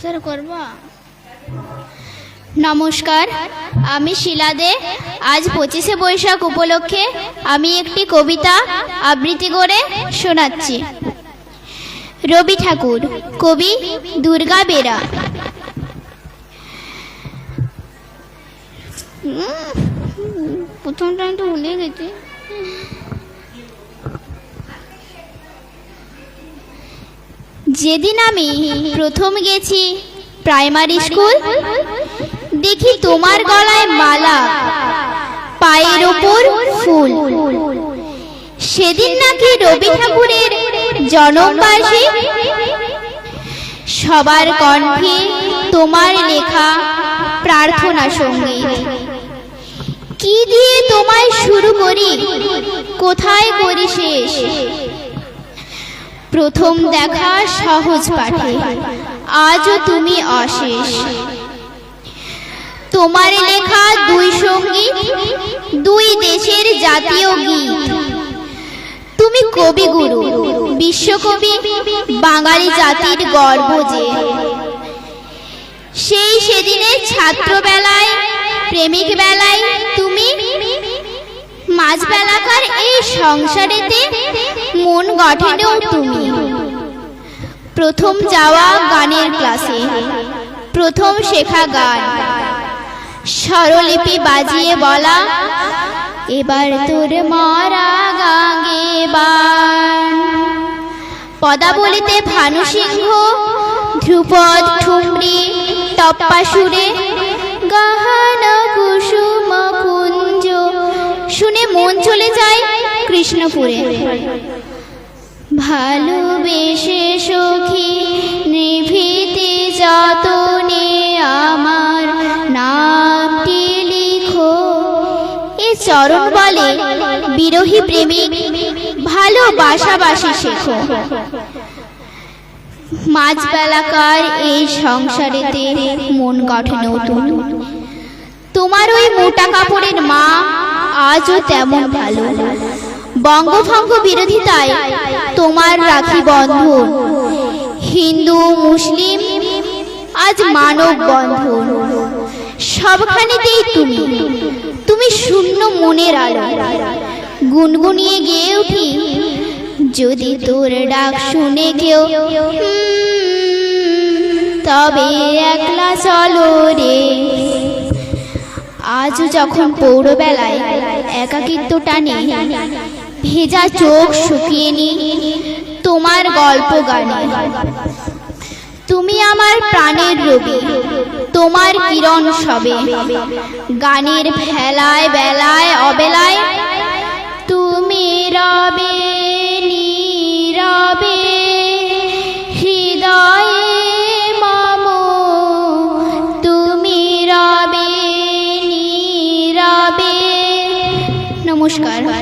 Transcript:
Sir করব। নমস্কার, আমি শিলা দে। আজ 25শে বৈশাখ উপলক্ষে আমি একটি কবিতা আবৃত্তি করে শোনাচ্ছি। রবি ঠাকুর, কবি দুর্গা বেরা। প্রথমটা আমি তো ভুলে গেছি। যেদিন আমি প্রথম গেছি প্রাইমারি স্কুল, দেখি তোমার গলায় মালা, পায়ের ওপর ফুল। সেদিন নাকি রবি ঠাকুরের জন্মবার্ষিকী। সবার কণ্ঠে তোমার লেখা প্রার্থনা সঙ্গীত। কি দিয়ে তোমায় শুরু করি, কোথায় করি শেষ? প্রথম দেখা সহজ পাঠে, আজও তুমি অশেষ। তোমার লেখা দুই সঙ্গীত, দুই দেশের জাতীয় গীত। তুমি কবিগুরু, বিশ্বকবি, বাঙালি জাতির গর্ব যে। সেই সেদিনের ছাত্রবেলায়, প্রেমিক বেলায় তুমি, মাঝবেলাকার এই সংসারেতে মন গঠনেও তুমি। প্রথম যাওয়া গানের ক্লাসে, প্রথম শেখা গান, স্বরলিপি বাজিয়ে বলা, এবার তোর মরা গান। পদাবলিতে ভানু সিংহ, ধ্রুপদ, ঠুমরি, টপ্পা সুরে গাহান কুসুম কুঞ্জ শুনে মন চলে যায় কৃষ্ণপুরে। ভালোবেসে সখী নিভৃতে যতনে আমার নামটি লিখো। এ চরণ বলে বিরহী প্রেমিক, ভালোবাসাবাসি শেখো। মাঝবেলাকার এই সংসারেতে মন গঠনেও তুমি। তোমার ওই মোটা কাপড়ের মা আজও তেমন ভালো। বঙ্গভঙ্গ বিরোধিতায় তোমার রাখি বন্ধন। হিন্দু মুসলিম আজ মানব বন্ধন। সবখানেতেই তুমি, তুমি শূন্য মনের আলো। গুনগুনিয়ে গেয়ে উঠি, যদি তোর ডাক শুনে কেউ, তবে একলা চলো রে। আজও যখন পৌরবেলায় একাকিত্ব টানে, ভেজা চোখ শুকিয়ে নি তোমার গল্প গানে। তুমি আমার প্রাণের রবি, তোমার কিরণ সবে। গানের ভেলায় বেলায় অবেলায় তুমি রবে